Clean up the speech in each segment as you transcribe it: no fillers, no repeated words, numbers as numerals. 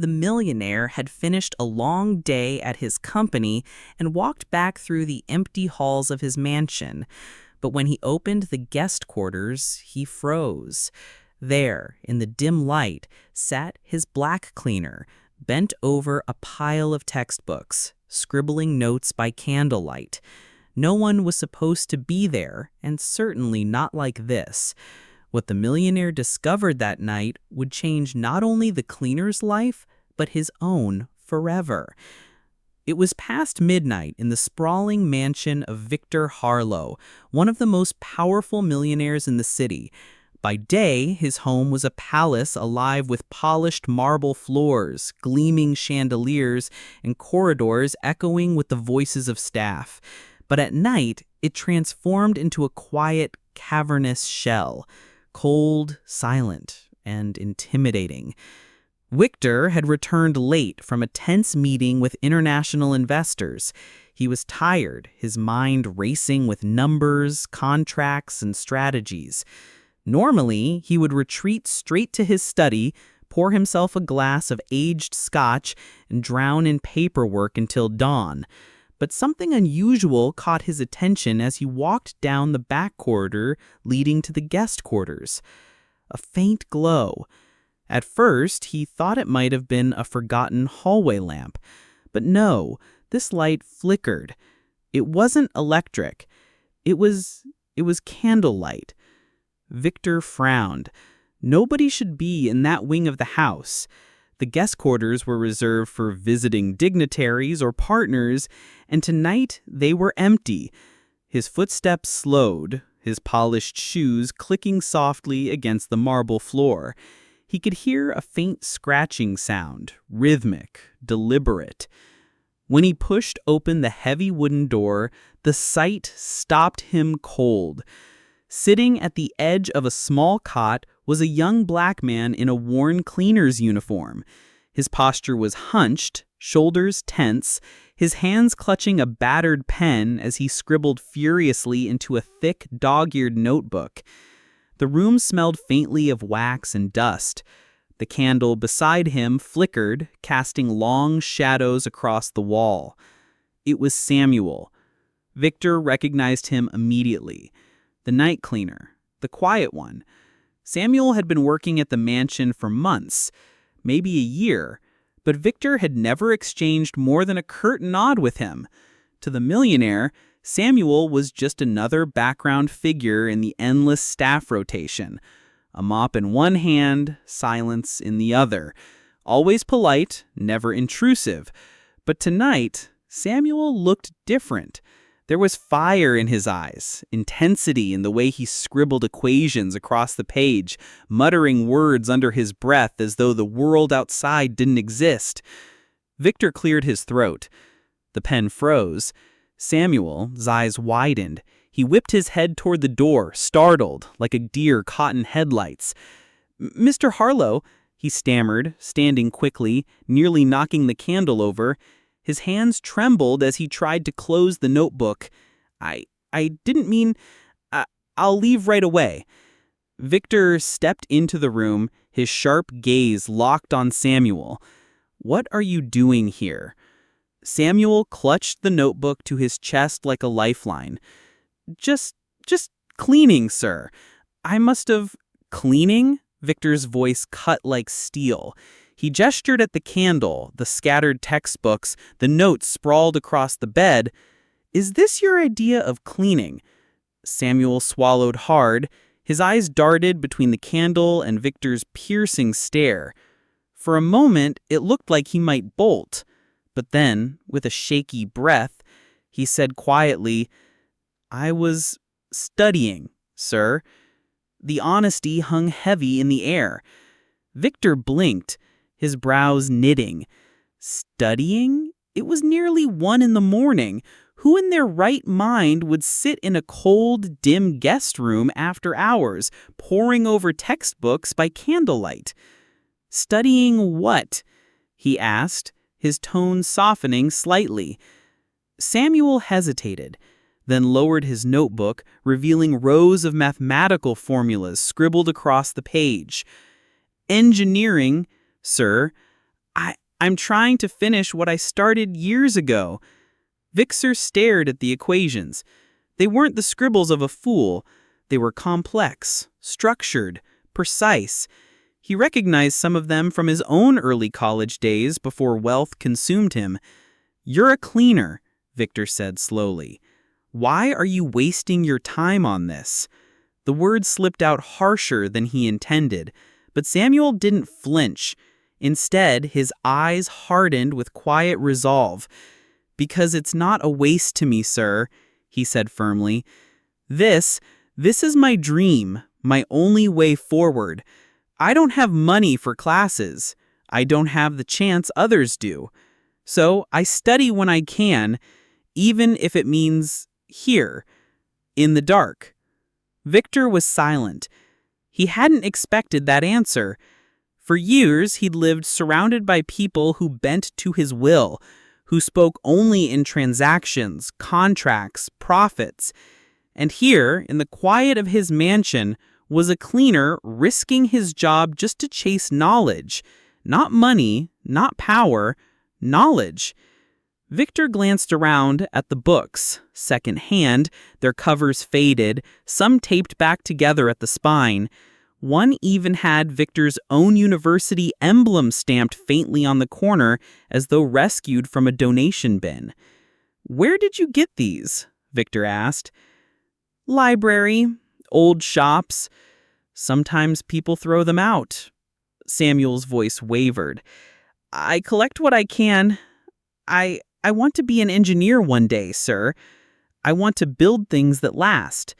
The millionaire had finished a long day at his company and walked back through the empty halls of his mansion. But when he opened the guest quarters, he froze. There, in the dim light, sat his black cleaner, bent over a pile of textbooks, scribbling notes by candlelight. No one was supposed to be there, and certainly not like this. What the millionaire discovered that night would change not only the cleaner's life, but his own forever. It was past midnight in the sprawling mansion of Victor Harlow, one of the most powerful millionaires in the city. By day, his home was a palace alive with polished marble floors, gleaming chandeliers, and corridors echoing with the voices of staff. But at night, it transformed into a quiet, cavernous shell, cold, silent, and intimidating. Victor had returned late from a tense meeting with international investors. He was tired, his mind racing with numbers, contracts, and strategies. Normally, he would retreat straight to his study, pour himself a glass of aged scotch, and drown in paperwork until dawn. But something unusual caught his attention as he walked down the back corridor leading to the guest quarters. A faint glow. At first, he thought it might have been a forgotten hallway lamp. But no, this light flickered. It wasn't electric. It was candlelight. Victor frowned. Nobody should be in that wing of the house. The guest quarters were reserved for visiting dignitaries or partners, and tonight they were empty. His footsteps slowed, his polished shoes clicking softly against the marble floor. He could hear a faint scratching sound, rhythmic, deliberate. When he pushed open the heavy wooden door, the sight stopped him cold. Sitting at the edge of a small cot was a young black man in a worn cleaner's uniform. His posture was hunched, shoulders tense, his hands clutching a battered pen as he scribbled furiously into a thick, dog-eared notebook. The room smelled faintly of wax and dust. The candle beside him flickered, casting long shadows across the wall. It was Samuel. Victor recognized him immediately. The night cleaner, the quiet one. Samuel had been working at the mansion for months, maybe a year, but Victor had never exchanged more than a curt nod with him. To the millionaire, Samuel was just another background figure in the endless staff rotation. A mop in one hand, silence in the other. Always polite, never intrusive. But tonight, Samuel looked different. There was fire in his eyes, intensity in the way he scribbled equations across the page, muttering words under his breath as though the world outside didn't exist. Victor cleared his throat. The pen froze. Samuel's eyes widened. He whipped his head toward the door, startled, like a deer caught in headlights. "Mr. Harlow," he stammered, standing quickly, nearly knocking the candle over. His hands trembled as he tried to close the notebook. I didn't mean... I'll leave right away." Victor stepped into the room, his sharp gaze locked on Samuel. "What are you doing here?" Samuel clutched the notebook to his chest like a lifeline. Just cleaning, sir. I must have... Cleaning?" Victor's voice cut like steel. He gestured at the candle, the scattered textbooks, the notes sprawled across the bed. "Is this your idea of cleaning?" Samuel swallowed hard. His eyes darted between the candle and Victor's piercing stare. For a moment, it looked like he might bolt. But then, with a shaky breath, he said quietly, "I was studying, sir." The honesty hung heavy in the air. Victor blinked, his brows knitting. Studying? It was nearly 1 a.m. Who in their right mind would sit in a cold, dim guest room after hours, poring over textbooks by candlelight? "Studying what?" he asked, his tone softening slightly. Samuel hesitated, then lowered his notebook, revealing rows of mathematical formulas scribbled across the page. "Engineering, sir. I'm trying to finish what I started years ago." Victor stared at the equations. They weren't the scribbles of a fool. They were complex, structured, precise. He recognized some of them from his own early college days before wealth consumed him. "You're a cleaner," Victor said slowly. "Why are you wasting your time on this?" The words slipped out harsher than he intended, but Samuel didn't flinch. Instead, his eyes hardened with quiet resolve. "Because it's not a waste to me, sir," he said firmly. This is my dream, my only way forward. I don't have money for classes. I don't have the chance others do. So I study when I can, even if it means here, in the dark." Victor was silent. He hadn't expected that answer. For years, he'd lived surrounded by people who bent to his will, who spoke only in transactions, contracts, profits. And here, in the quiet of his mansion, was a cleaner risking his job just to chase knowledge. Not money, not power, knowledge. Victor glanced around at the books, second-hand, their covers faded, some taped back together at the spine. One even had Victor's own university emblem stamped faintly on the corner as though rescued from a donation bin. "Where did you get these?" Victor asked. "Library, old shops. Sometimes people throw them out." Samuel's voice wavered. "I collect what I can. I want to be an engineer one day, sir. I want to build things that last.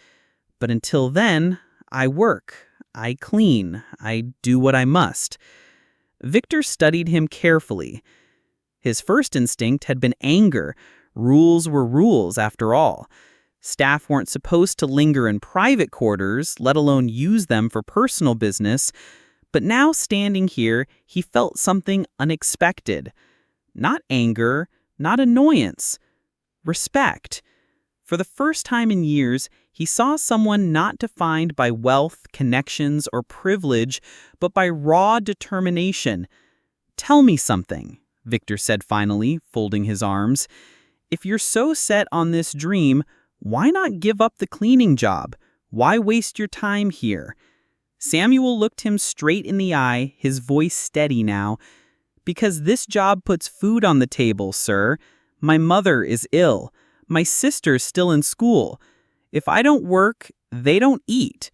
But until then, I work. I clean. I do what I must." Victor studied him carefully. His first instinct had been anger. Rules were rules, after all. Staff weren't supposed to linger in private quarters, let alone use them for personal business. But now, standing here, he felt something unexpected. Not anger, not annoyance. Respect. For the first time in years, he saw someone not defined by wealth, connections, or privilege, but by raw determination. "Tell me something," Victor said finally, folding his arms. "If you're so set on this dream, why not give up the cleaning job? Why waste your time here?" Samuel looked him straight in the eye, his voice steady now. "Because this job puts food on the table, sir. My mother is ill. My sister's still in school. If I don't work, they don't eat.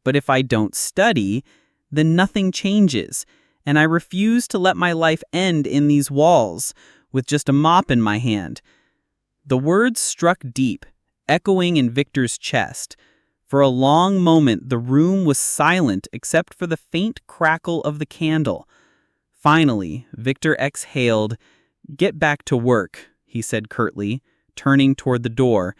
But if I don't study, then nothing changes. And I refuse to let my life end in these walls, with just a mop in my hand." The words struck deep, echoing in Victor's chest. For a long moment, the room was silent except for the faint crackle of the candle. Finally, Victor exhaled. "Get back to work," he said curtly, turning toward the door.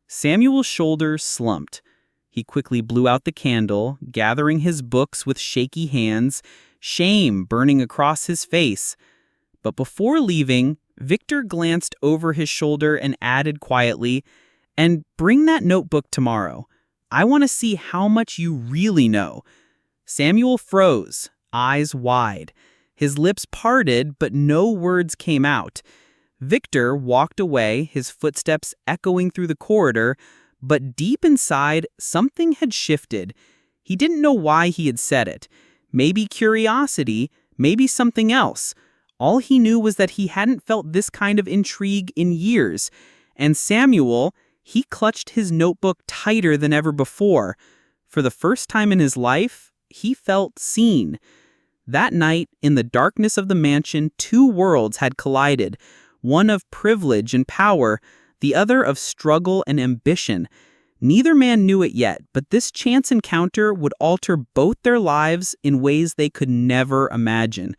Samuel's shoulders slumped. He quickly blew out the candle, gathering his books with shaky hands, shame burning across his face. But before leaving, Victor glanced over his shoulder and added quietly, "And bring that notebook tomorrow. I want to see how much you really know." Samuel froze, eyes wide. His lips parted, but no words came out. Victor walked away, his footsteps echoing through the corridor, but deep inside, something had shifted. He didn't know why he had said it. Maybe curiosity, maybe something else. All he knew was that he hadn't felt this kind of intrigue in years. And Samuel, he clutched his notebook tighter than ever before. For the first time in his life, he felt seen. That night, in the darkness of the mansion, two worlds had collided, one of privilege and power, the other of struggle and ambition. Neither man knew it yet, but this chance encounter would alter both their lives in ways they could never imagine.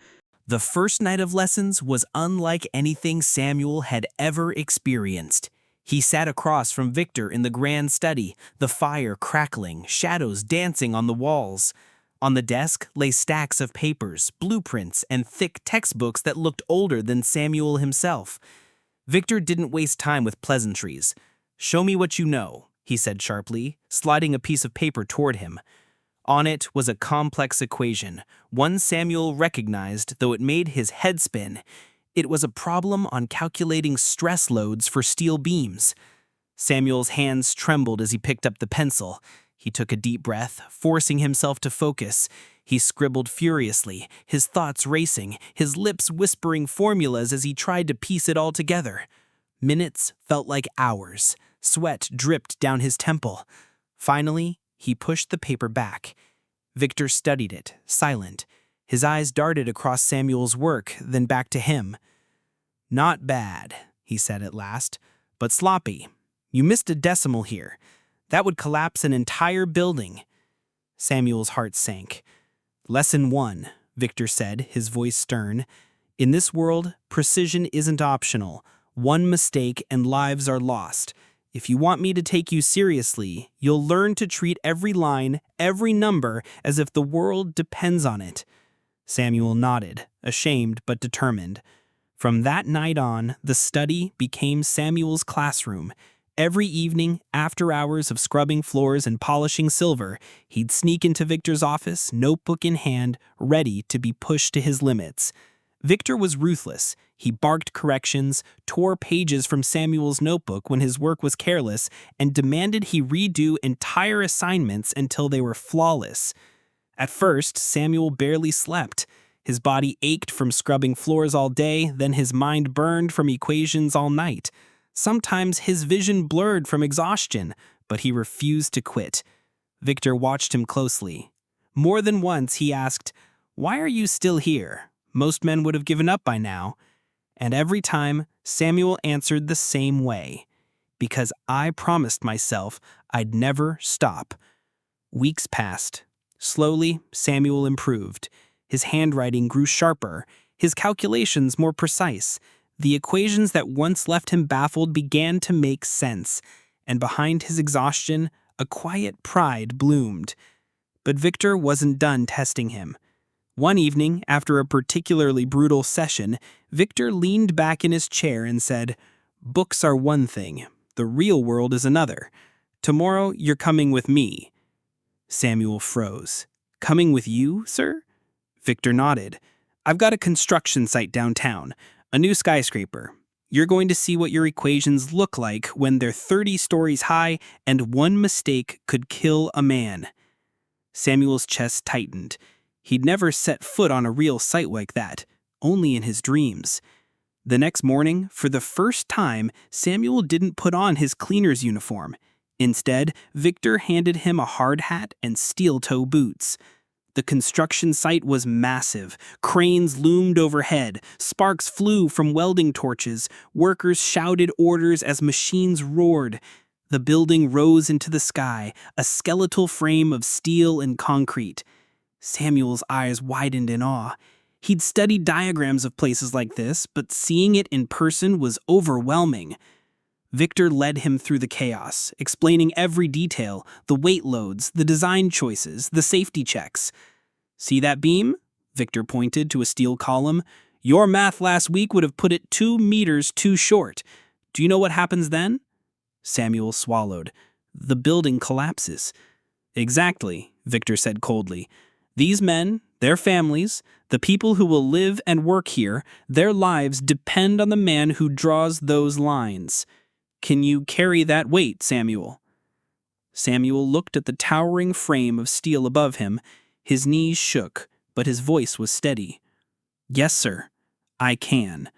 The first night of lessons was unlike anything Samuel had ever experienced. He sat across from Victor in the grand study, the fire crackling, shadows dancing on the walls. On the desk lay stacks of papers, blueprints, and thick textbooks that looked older than Samuel himself. Victor didn't waste time with pleasantries. "Show me what you know," he said sharply, sliding a piece of paper toward him. On it was a complex equation, one Samuel recognized, though it made his head spin. It was a problem on calculating stress loads for steel beams. Samuel's hands trembled as he picked up the pencil. He took a deep breath, forcing himself to focus. He scribbled furiously, his thoughts racing, his lips whispering formulas as he tried to piece it all together. Minutes felt like hours. Sweat dripped down his temple. Finally, he pushed the paper back. Victor studied it, silent. His eyes darted across Samuel's work, then back to him. "Not bad," he said at last, "but sloppy. You missed a decimal here. That would collapse an entire building." Samuel's heart sank. "Lesson 1, Victor said, his voice stern. "In this world, precision isn't optional. One mistake and lives are lost. If you want me to take you seriously, you'll learn to treat every line, every number, as if the world depends on it." Samuel nodded, ashamed but determined. From that night on, the study became Samuel's classroom. Every evening, after hours of scrubbing floors and polishing silver, he'd sneak into Victor's office, notebook in hand, ready to be pushed to his limits. Victor was ruthless. He barked corrections, tore pages from Samuel's notebook when his work was careless, and demanded he redo entire assignments until they were flawless. At first, Samuel barely slept. His body ached from scrubbing floors all day, then his mind burned from equations all night. Sometimes his vision blurred from exhaustion, but he refused to quit. Victor watched him closely. More than once he asked, "Why are you still here? Most men would have given up by now." And every time, Samuel answered the same way. "Because I promised myself I'd never stop." Weeks passed. Slowly, Samuel improved. His handwriting grew sharper, his calculations more precise. The equations that once left him baffled began to make sense, and behind his exhaustion, a quiet pride bloomed. But Victor wasn't done testing him. One evening, after a particularly brutal session, Victor leaned back in his chair and said, "Books are one thing, the real world is another. Tomorrow, you're coming with me." Samuel froze. "Coming with you, sir?" Victor nodded. "I've got a construction site downtown, a new skyscraper. You're going to see what your equations look like when they're 30 stories high and one mistake could kill a man." Samuel's chest tightened. He'd never set foot on a real site like that, only in his dreams. The next morning, for the first time, Samuel didn't put on his cleaner's uniform. Instead, Victor handed him a hard hat and steel-toe boots. The construction site was massive. Cranes loomed overhead. Sparks flew from welding torches. Workers shouted orders as machines roared. The building rose into the sky, a skeletal frame of steel and concrete. Samuel's eyes widened in awe. He'd studied diagrams of places like this, but seeing it in person was overwhelming. Victor led him through the chaos, explaining every detail, the weight loads, the design choices, the safety checks. "See that beam?" Victor pointed to a steel column. "Your math last week would have put it 2 meters too short. Do you know what happens then?" Samuel swallowed. "The building collapses." "Exactly," Victor said coldly. "These men, their families, the people who will live and work here, their lives depend on the man who draws those lines. Can you carry that weight, Samuel?" Samuel looked at the towering frame of steel above him. His knees shook, but his voice was steady. "Yes, sir, I can."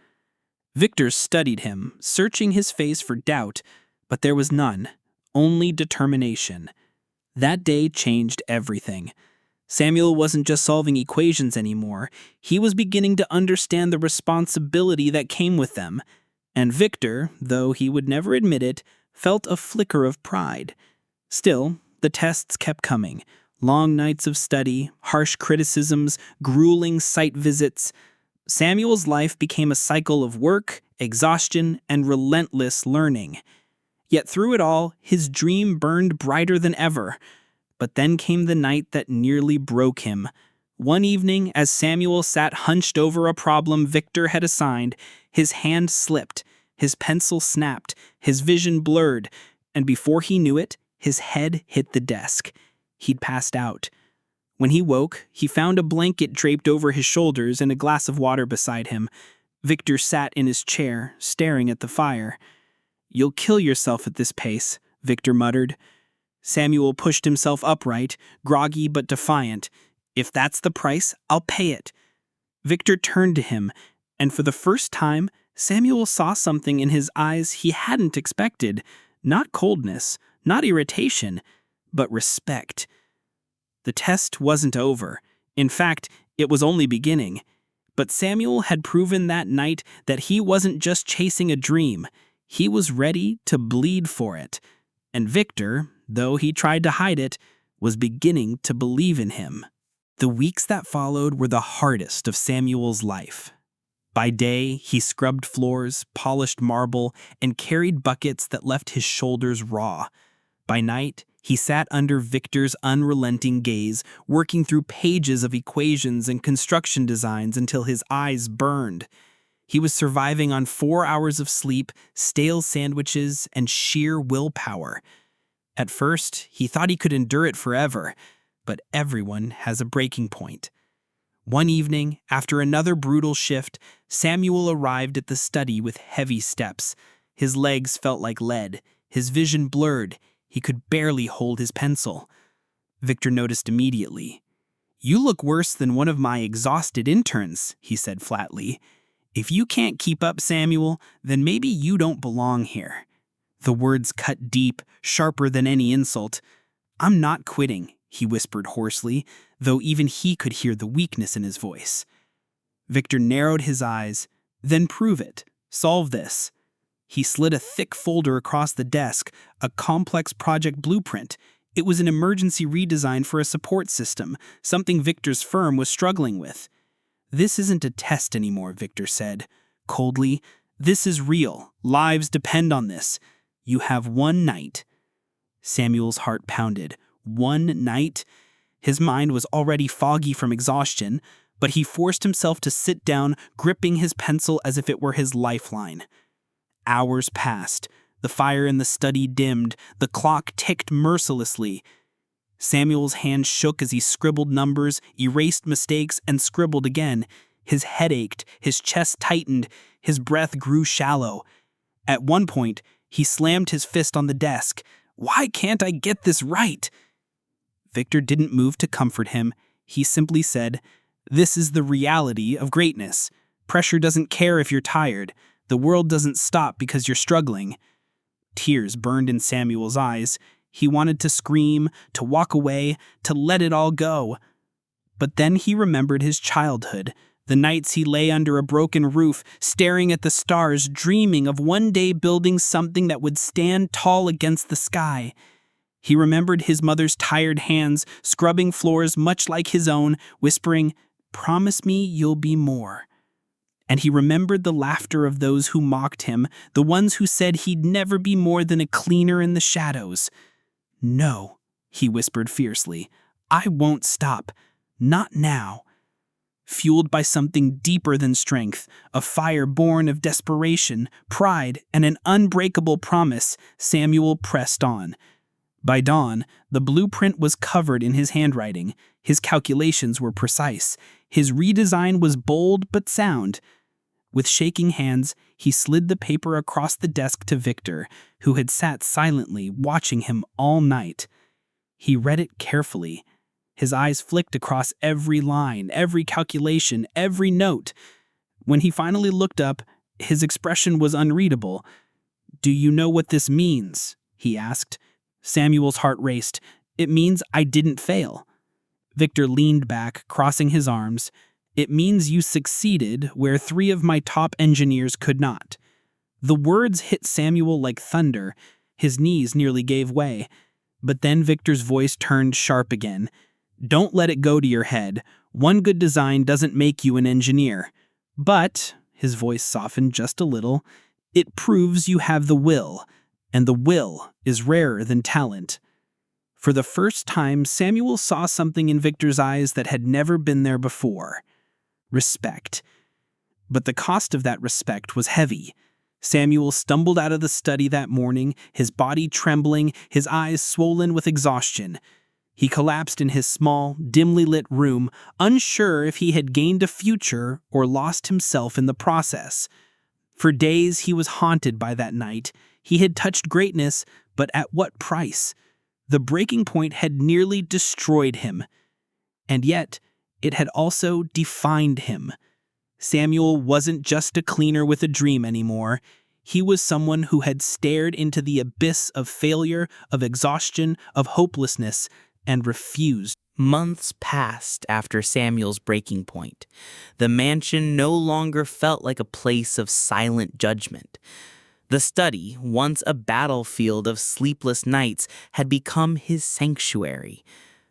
Victor studied him, searching his face for doubt, but there was none, only determination. That day changed everything. Samuel wasn't just solving equations anymore. He was beginning to understand the responsibility that came with them. And Victor, though he would never admit it, felt a flicker of pride. Still, the tests kept coming. Long nights of study, harsh criticisms, grueling site visits. Samuel's life became a cycle of work, exhaustion, and relentless learning. Yet through it all, his dream burned brighter than ever. But then came the night that nearly broke him. One evening, as Samuel sat hunched over a problem Victor had assigned, his hand slipped, his pencil snapped, his vision blurred, and before he knew it, his head hit the desk. He'd passed out. When he woke, he found a blanket draped over his shoulders and a glass of water beside him. Victor sat in his chair, staring at the fire. "You'll kill yourself at this pace," Victor muttered. Samuel pushed himself upright, groggy but defiant. "If that's the price, I'll pay it." Victor turned to him, and for the first time, Samuel saw something in his eyes he hadn't expected. Not coldness, not irritation, but respect. The test wasn't over. In fact, it was only beginning. But Samuel had proven that night that he wasn't just chasing a dream. He was ready to bleed for it. And Victor, though he tried to hide it, was beginning to believe in him. The weeks that followed were the hardest of Samuel's life. By day, he scrubbed floors, polished marble, and carried buckets that left his shoulders raw. By night, he sat under Victor's unrelenting gaze, working through pages of equations and construction designs until his eyes burned. He was surviving on 4 hours of sleep, stale sandwiches, and sheer willpower. At first, he thought he could endure it forever, but everyone has a breaking point. One evening, after another brutal shift, Samuel arrived at the study with heavy steps. His legs felt like lead, his vision blurred. He could barely hold his pencil. Victor noticed immediately. "You look worse than one of my exhausted interns," he said flatly. "If you can't keep up, Samuel, then maybe you don't belong here." The words cut deep, sharper than any insult. "I'm not quitting," he whispered hoarsely, though even he could hear the weakness in his voice. Victor narrowed his eyes. "Then prove it. Solve this." He slid a thick folder across the desk, a complex project blueprint. It was an emergency redesign for a support system, something Victor's firm was struggling with. "This isn't a test anymore," Victor said, coldly. "This is real. Lives depend on this. You have 1 night." Samuel's heart pounded. 1 night? His mind was already foggy from exhaustion, but he forced himself to sit down, gripping his pencil as if it were his lifeline. Hours passed. The fire in the study dimmed. The clock ticked mercilessly. Samuel's hand shook as he scribbled numbers, erased mistakes, and scribbled again. His head ached, his chest tightened, his breath grew shallow. At one point, he slammed his fist on the desk. "Why can't I get this right?" Victor didn't move to comfort him. He simply said, "This is the reality of greatness. Pressure doesn't care if you're tired. The world doesn't stop because you're struggling." Tears burned in Samuel's eyes. He wanted to scream, to walk away, to let it all go. But then he remembered his childhood, the nights he lay under a broken roof, staring at the stars, dreaming of one day building something that would stand tall against the sky. He remembered his mother's tired hands, scrubbing floors much like his own, whispering, "Promise me you'll be more." And he remembered the laughter of those who mocked him, the ones who said he'd never be more than a cleaner in the shadows. "No," he whispered fiercely, "I won't stop. Not now." Fueled by something deeper than strength, a fire born of desperation, pride, and an unbreakable promise, Samuel pressed on. By dawn, the blueprint was covered in his handwriting. His calculations were precise. His redesign was bold but sound. With shaking hands, he slid the paper across the desk to Victor, who had sat silently watching him all night. He read it carefully. His eyes flicked across every line, every calculation, every note. When he finally looked up, his expression was unreadable. "Do you know what this means?" he asked. Samuel's heart raced. "It means I didn't fail." Victor leaned back, crossing his arms. "It means you succeeded where 3 of my top engineers could not." The words hit Samuel like thunder. His knees nearly gave way. But then Victor's voice turned sharp again. "Don't let it go to your head. One good design doesn't make you an engineer. But," his voice softened just a little, "it proves you have the will, and the will is rarer than talent." For the first time, Samuel saw something in Victor's eyes that had never been there before. Respect. But the cost of that respect was heavy. Samuel stumbled out of the study that morning, his body trembling, his eyes swollen with exhaustion. He collapsed in his small, dimly lit room, unsure if he had gained a future or lost himself in the process. For days he was haunted by that night. He had touched greatness, but at what price? The breaking point had nearly destroyed him. And yet, it had also defined him. Samuel wasn't just a cleaner with a dream anymore. He was someone who had stared into the abyss of failure, of exhaustion, of hopelessness, and refused. Months passed after Samuel's breaking point. The mansion no longer felt like a place of silent judgment. The study, once a battlefield of sleepless nights, had become his sanctuary.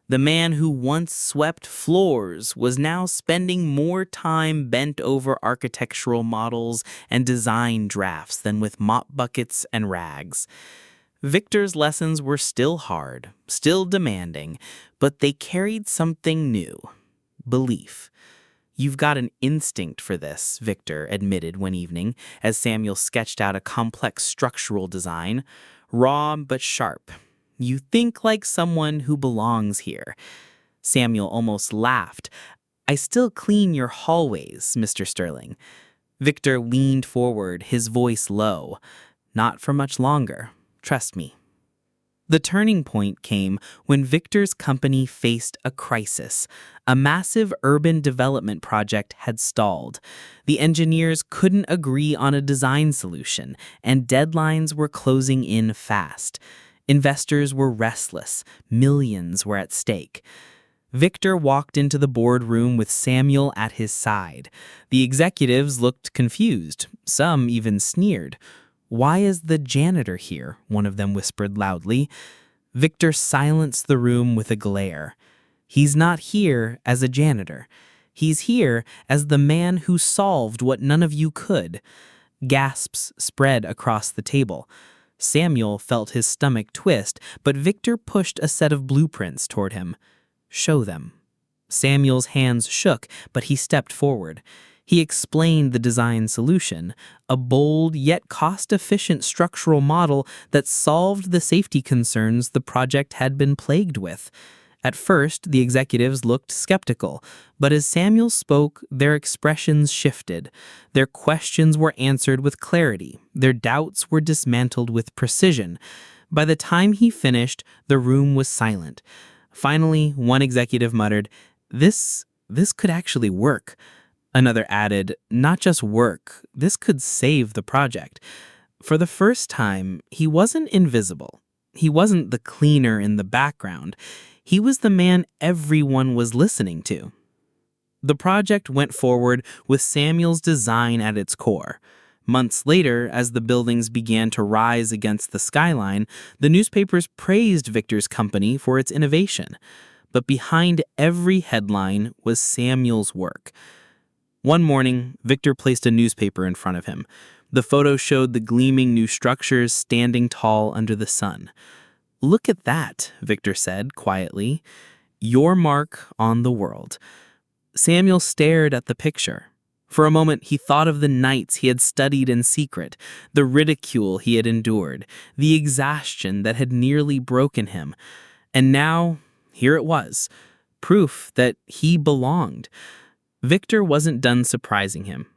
The man who once swept floors was now spending more time bent over architectural models and design drafts than with mop buckets and rags. Victor's lessons were still hard, still demanding, but they carried something new: belief. "You've got an instinct for this," Victor admitted one evening as Samuel sketched out a complex structural design, raw but sharp. "You think like someone who belongs here." Samuel almost laughed. "I still clean your hallways, Mr. Sterling." Victor leaned forward, his voice low. "Not for much longer. Trust me." The turning point came when Victor's company faced a crisis. A massive urban development project had stalled. The engineers couldn't agree on a design solution, and deadlines were closing in fast. Investors were restless. Millions were at stake. Victor walked into the boardroom with Samuel at his side. The executives looked confused. Some even sneered. "Why is the janitor here?" one of them whispered loudly. Victor silenced the room with a glare. "He's not here as a janitor. He's here as the man who solved what none of you could." Gasps spread across the table. Samuel felt his stomach twist, but Victor pushed a set of blueprints toward him. "Show them." Samuel's hands shook, but he stepped forward. He explained the design solution, a bold yet cost-efficient structural model that solved the safety concerns the project had been plagued with. At first, the executives looked skeptical, but as Samuel spoke, their expressions shifted. Their questions were answered with clarity. Their doubts were dismantled with precision. By the time he finished, the room was silent. Finally, one executive muttered, This could actually work." Another added, "Not just work, this could save the project." For the first time, he wasn't invisible. He wasn't the cleaner in the background. He was the man everyone was listening to. The project went forward with Samuel's design at its core. Months later, as the buildings began to rise against the skyline, the newspapers praised Victor's company for its innovation. But behind every headline was Samuel's work. One morning, Victor placed a newspaper in front of him. The photo showed the gleaming new structures standing tall under the sun. "Look at that," Victor said quietly. "Your mark on the world." Samuel stared at the picture. For a moment, he thought of the nights he had studied in secret, the ridicule he had endured, the exhaustion that had nearly broken him. And now, here it was, proof that he belonged. Victor wasn't done surprising him.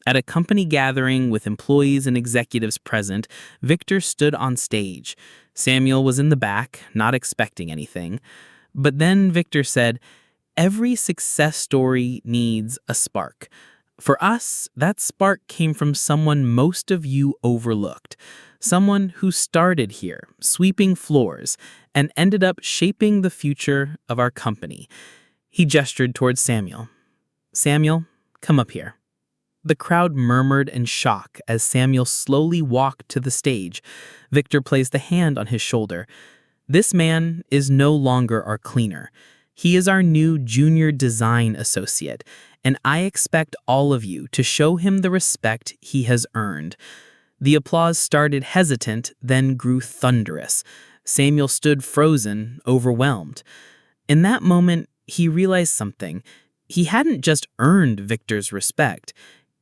At a company gathering with employees and executives present, Victor stood on stage. Samuel was in the back, not expecting anything. But then Victor said, "Every success story needs a spark. For us, that spark came from someone most of you overlooked. Someone who started here, sweeping floors, and ended up shaping the future of our company." He gestured towards Samuel. "Samuel, come up here." The crowd murmured in shock as Samuel slowly walked to the stage. Victor placed a hand on his shoulder. "This man is no longer our cleaner. He is our new junior design associate, and I expect all of you to show him the respect he has earned." The applause started hesitant, then grew thunderous. Samuel stood frozen, overwhelmed. In that moment, he realized something. He hadn't just earned Victor's respect.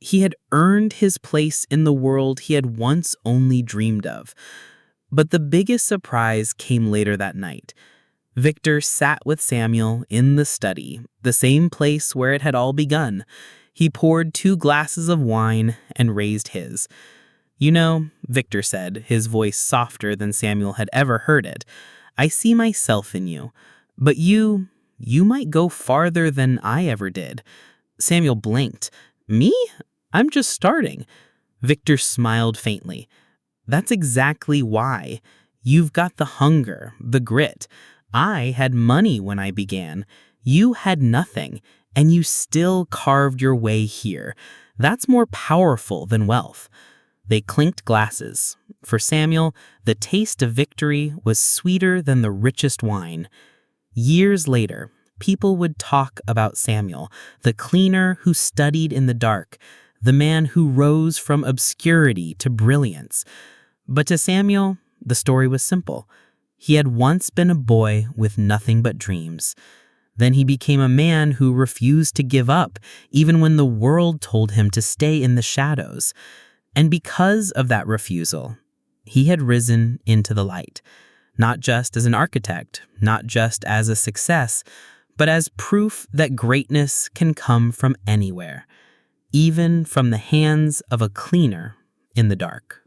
He had earned his place in the world he had once only dreamed of. But the biggest surprise came later that night. Victor sat with Samuel in the study, the same place where it had all begun. He poured 2 glasses of wine and raised his. "You know," Victor said, his voice softer than Samuel had ever heard it, "I see myself in you. But you might go farther than I ever did." Samuel blinked. "Me? I'm just starting." Victor smiled faintly. "That's exactly why. You've got the hunger, the grit. I had money when I began. You had nothing, and you still carved your way here. That's more powerful than wealth." They clinked glasses. For Samuel, the taste of victory was sweeter than the richest wine. Years later, people would talk about Samuel, the cleaner who studied in the dark, the man who rose from obscurity to brilliance. But to Samuel, the story was simple. He had once been a boy with nothing but dreams. Then he became a man who refused to give up, even when the world told him to stay in the shadows. And because of that refusal, he had risen into the light, not just as an architect, not just as a success, but as proof that greatness can come from anywhere, even from the hands of a cleaner in the dark.